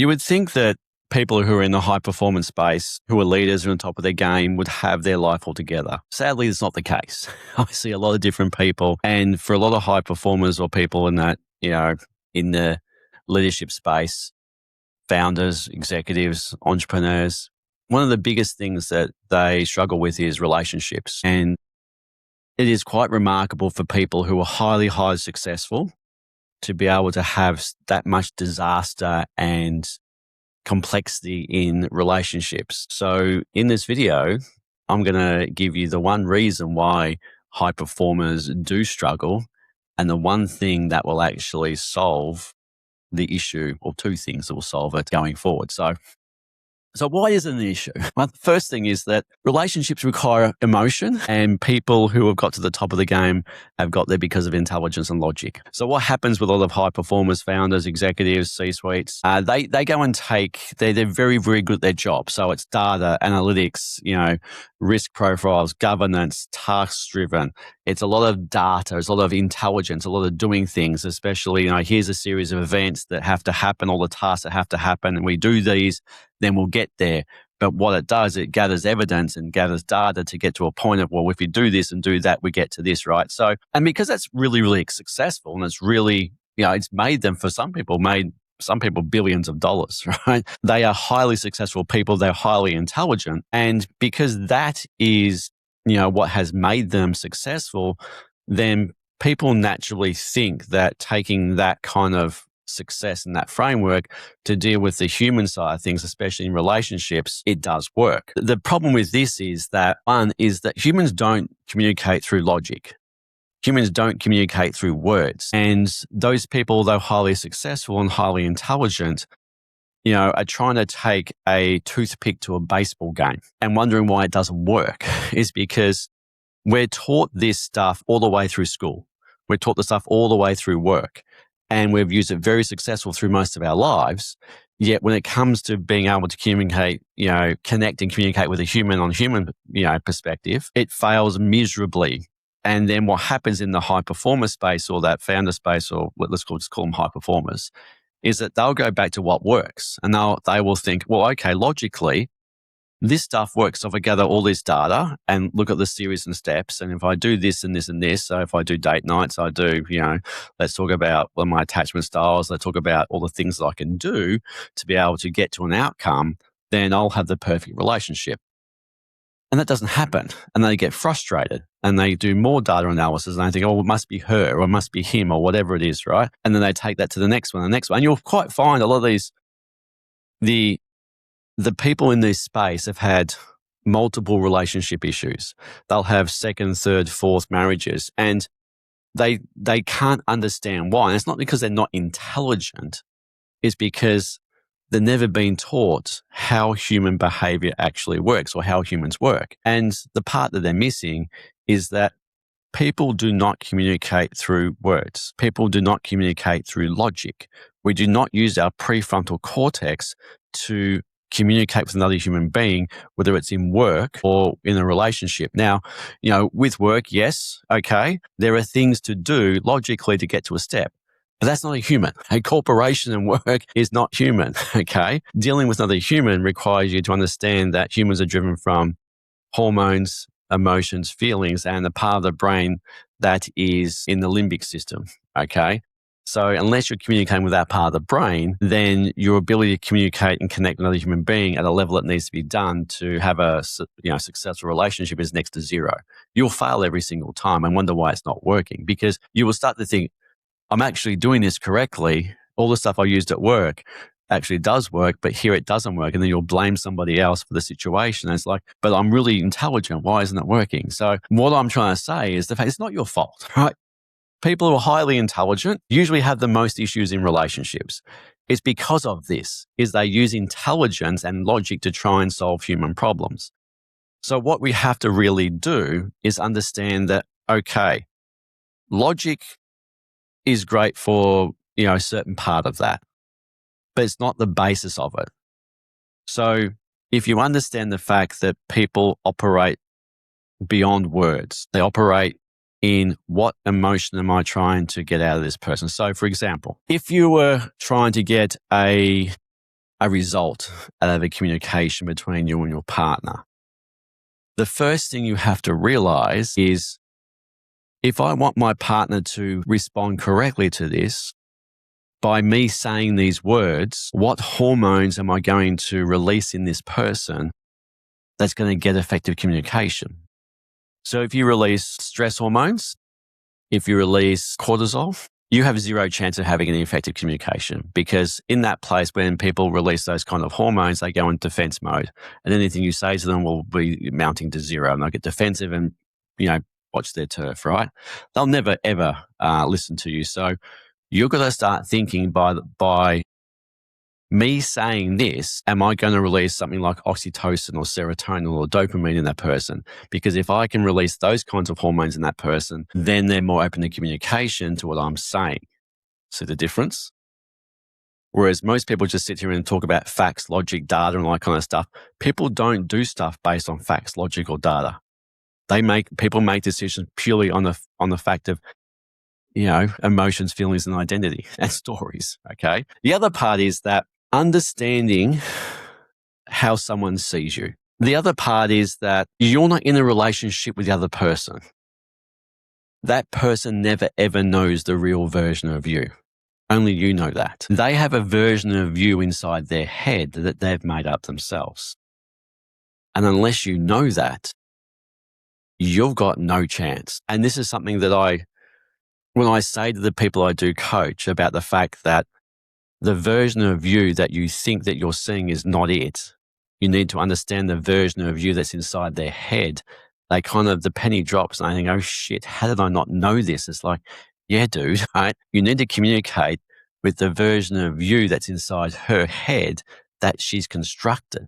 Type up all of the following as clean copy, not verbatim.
You would think that people who are in the high performance space, who are leaders and on top of their game, would have their life all together. Sadly, it's not the case. I see a lot of different people. And for a lot of high performers or people in that, in the leadership space, founders, executives, entrepreneurs, one of the biggest things that they struggle with is relationships. And it is quite remarkable for people who are highly, highly successful to be able to have that much disaster and complexity in relationships. So in this video, I'm going to give you the one reason why high performers do struggle and the one thing that will actually solve the issue, or two things that will solve it going forward. So why is it an issue? Well, the first thing is that relationships require emotion, and people who have got to the top of the game have got there because of intelligence and logic. So what happens with a lot of high performers, founders, executives, C-suites, they go and they're very, very good at their job. So it's data, analytics, risk profiles, governance, task driven. It's a lot of data, it's a lot of intelligence, a lot of doing things, especially, here's a series of events that have to happen, all the tasks that have to happen, and we do these, then we'll get there. But what it does, it gathers evidence and gathers data to get to a point of, well, if we do this and do that, we get to this, right? So, and because that's really, really successful, and it's really, it's made some people billions of dollars, right? They are highly successful people. They're highly intelligent. And because that is, what has made them successful, then people naturally think that taking that kind of success in that framework to deal with the human side of things, especially in relationships, it does work. The problem with this is that humans don't communicate through logic. Humans don't communicate through words. And those people, though highly successful and highly intelligent, are trying to take a toothpick to a baseball game and wondering why it doesn't work is because we're taught this stuff all the way through school. We're taught the stuff all the way through work. And we've used it very successful through most of our lives. Yet when it comes to being able to communicate, connect and communicate with a human on human, perspective, it fails miserably. And then what happens in the high performer space or that founder space, or let's just call them high performers, is that they'll go back to what works. And they will think, well, okay, logically, this stuff works. So if I gather all this data and look at the series and steps, and if I do this and this and this, so if I do date nights, I do, let's talk about my attachment styles, let's talk about all the things that I can do to be able to get to an outcome, then I'll have the perfect relationship. And that doesn't happen. And they get frustrated and they do more data analysis and they think, oh, it must be her or it must be him or whatever it is, right? And then they take that to the next one. And you'll quite find a lot of these, the people in this space have had multiple relationship issues. They'll have second, third, fourth marriages, and they can't understand why. And it's not because they're not intelligent. It's because they've never been taught how human behavior actually works or how humans work. And the part that they're missing is that people do not communicate through words. People do not communicate through logic. We do not use our prefrontal cortex to communicate with another human being, whether it's in work or in a relationship. Now, with work, yes, okay, there are things to do logically to get to a step. But that's not a human. A corporation and work is not human, okay? Dealing with another human requires you to understand that humans are driven from hormones, emotions, feelings, and the part of the brain that is in the limbic system, okay? So unless you're communicating with that part of the brain, then your ability to communicate and connect with another human being at a level that needs to be done to have a successful relationship is next to zero. You'll fail every single time and wonder why it's not working, because you will start to think, I'm actually doing this correctly. All the stuff I used at work actually does work, but here it doesn't work. And then you'll blame somebody else for the situation. And it's like, but I'm really intelligent. Why isn't it working? So what I'm trying to say is the fact it's not your fault, right? People who are highly intelligent usually have the most issues in relationships. It's because of this, is they use intelligence and logic to try and solve human problems. So what we have to really do is understand that, okay, logic is great for, a certain part of that, but it's not the basis of it. So if you understand the fact that people operate beyond words, they operate in what emotion am I trying to get out of this person? So for example, if you were trying to get a a result out of a communication between you and your partner. The first thing you have to realize is, if I want my partner to respond correctly to this, by me saying these words, what hormones am I going to release in this person that's going to get effective communication? So if you release stress hormones, if you release cortisol, you have zero chance of having any effective communication, because in that place, when people release those kind of hormones, they go in defense mode, and anything you say to them will be mounting to zero, and they'll get defensive and, watch their turf, right? They'll never, ever listen to you. So you've got to start thinking, by me saying this, am I going to release something like oxytocin or serotonin or dopamine in that person? Because if I can release those kinds of hormones in that person, then they're more open to communication to what I'm saying. See the difference? Whereas most people just sit here and talk about facts, logic, data, and all that kind of stuff. People don't do stuff based on facts, logic, or data. People make decisions purely on the fact of, emotions, feelings, and identity and stories. Okay. The other part is that understanding how someone sees you. The other part is that you're not in a relationship with the other person. That person never ever knows the real version of you. Only you know that. They have a version of you inside their head that they've made up themselves. And unless you know that, you've got no chance. And this is something that when I say to the people I do coach about the fact that the version of you that you think that you're seeing is not it. You need to understand the version of you that's inside their head. The penny drops and I think, oh shit, how did I not know this? It's like, yeah, dude, right? You need to communicate with the version of you that's inside her head that she's constructed,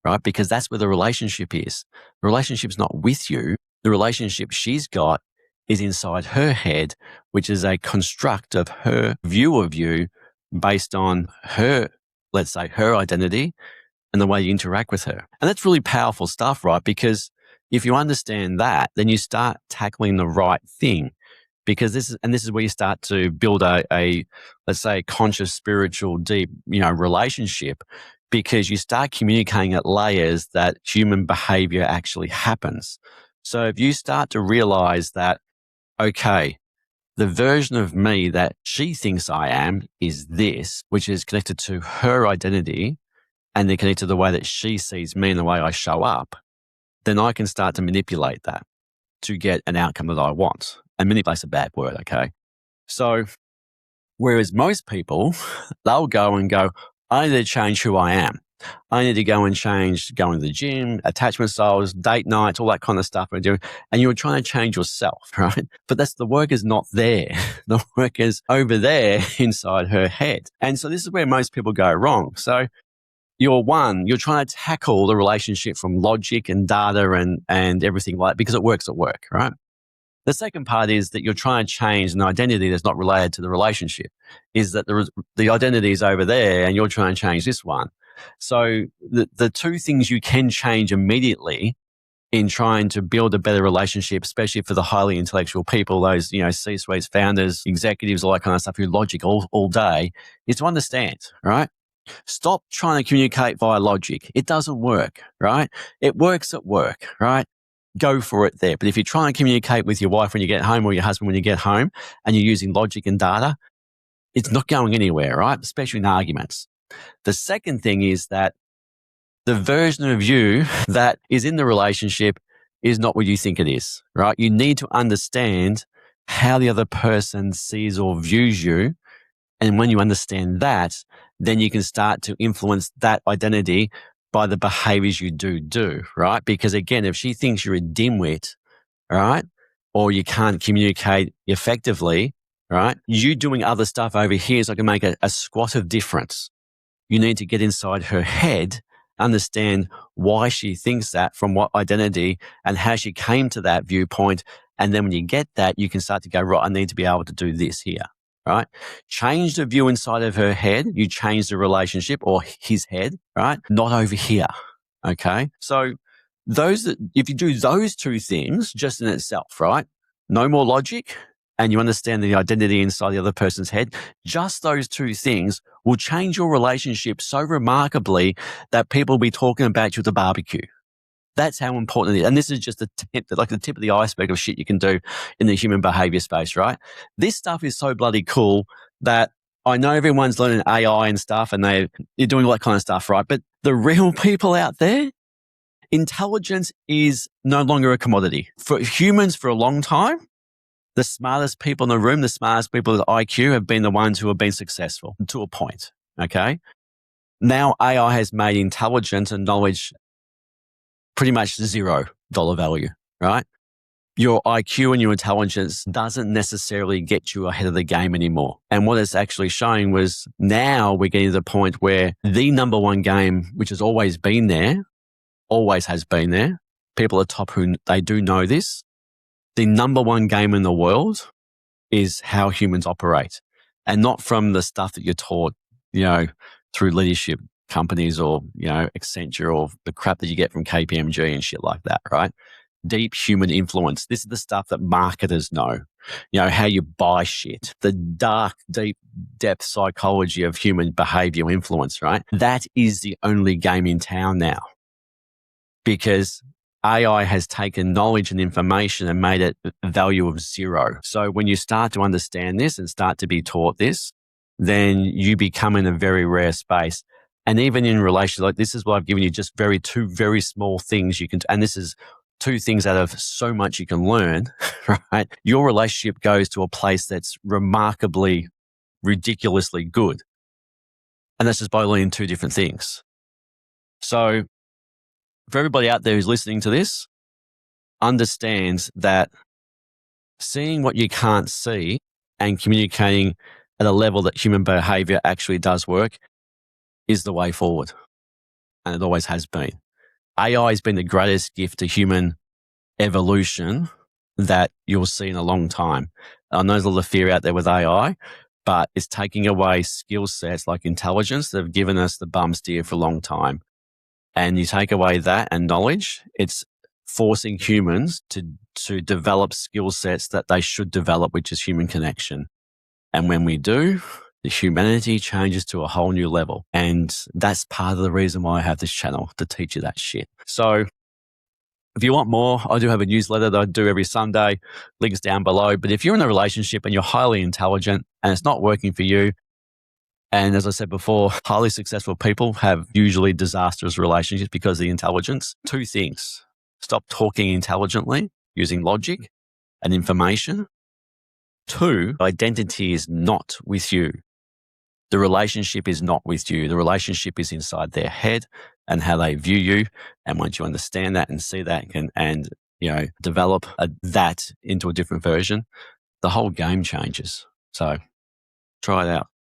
right? Because that's where the relationship is. The relationship's not with you. The relationship she's got is inside her head, which is a construct of her view of you based on her, let's say, her identity and the way you interact with her. And that's really powerful stuff, right? Because if you understand that, then you start tackling the right thing. Because this is where you start to build a let's say, conscious, spiritual, deep, relationship, because you start communicating at layers that human behavior actually happens. So if you start to realize that, okay, the version of me that she thinks I am is this, which is connected to her identity, and they're connected to the way that she sees me and the way I show up, then I can start to manipulate that to get an outcome that I want. And manipulate's a bad word, okay? So, whereas most people, they'll go, I need to change who I am. I need to go and change going to the gym, attachment styles, date nights, all that kind of stuff we're doing. And you're trying to change yourself, right? But the work is not there. The work is over there inside her head. And so this is where most people go wrong. So you're trying to tackle the relationship from logic and data and everything like that, because it works at work, right? The second part is that you're trying to change an identity that's not related to the relationship, is that the identity is over there and you're trying to change this one. So the two things you can change immediately in trying to build a better relationship, especially for the highly intellectual people, those, C-suites, founders, executives, all that kind of stuff, who logic all day, is to understand, right? Stop trying to communicate via logic. It doesn't work, right? It works at work, right? Go for it there. But if you're trying to communicate with your wife when you get home, or your husband when you get home, and you're using logic and data, it's not going anywhere, right? Especially in arguments. The second thing is that the version of you that is in the relationship is not what you think it is, right? You need to understand how the other person sees or views you. And when you understand that, then you can start to influence that identity by the behaviors you do, right? Because again, if she thinks you're a dimwit, right, or you can't communicate effectively, right, you doing other stuff over here is not going to make a squat of difference. You need to get inside her head, understand why she thinks that, from what identity, and how she came to that viewpoint. And then when you get that, you can start to go, right, I need to be able to do this here, right? Change the view inside of her head. You change the relationship, or his head, right? Not over here, okay? So if you do those two things just in itself, right? No more logic and you understand the identity inside the other person's head, just those two things will change your relationship so remarkably that people will be talking about you at the barbecue. That's how important it is. And this is just the tip of the iceberg of shit you can do in the human behavior space, right? This stuff is so bloody cool that I know everyone's learning AI and stuff and you're doing all that kind of stuff, right? But the real people out there, intelligence is no longer a commodity. For humans for a long time, the smartest people in the room, the smartest people with IQ have been the ones who have been successful to a point, okay? Now AI has made intelligence and knowledge pretty much $0 value, right? Your IQ and your intelligence doesn't necessarily get you ahead of the game anymore. And what it's actually showing was now we're getting to the point where the number one game, which has always been there, always has been there. People at top who they do know this. The number one game in the world is how humans operate, and not from the stuff that you're taught, through leadership companies or, Accenture or the crap that you get from KPMG and shit like that, right? Deep human influence. This is the stuff that marketers know, how you buy shit, the dark, deep depth psychology of human behavior influence, right? That is the only game in town now, because AI has taken knowledge and information and made it a value of 0. So when you start to understand this and start to be taught this, then you become in a very rare space. And even in relation, like this is what I've given you, just two very small things you can, and this is 2 things out of so much you can learn, right? Your relationship goes to a place that's remarkably, ridiculously good. And that's just by learning 2 different things. So for everybody out there who's listening to this, understands that seeing what you can't see and communicating at a level that human behavior actually does work is the way forward. And it always has been. AI has been the greatest gift to human evolution that you'll see in a long time. I know there's a lot of fear out there with AI, but it's taking away skill sets like intelligence that have given us the bum steer for a long time. And you take away that and knowledge, it's forcing humans to develop skill sets that they should develop, which is human connection. And when we do, the humanity changes to a whole new level. And that's part of the reason why I have this channel, to teach you that shit. So if you want more, I do have a newsletter that I do every Sunday. Links down below. But if you're in a relationship and you're highly intelligent and it's not working for you, and as I said before, highly successful people have usually disastrous relationships because of the intelligence. 2 things. Stop talking intelligently, using logic and information. 2, identity is not with you. The relationship is not with you. The relationship is inside their head and how they view you. And once you understand that and see that and develop that into a different version, the whole game changes. So try it out.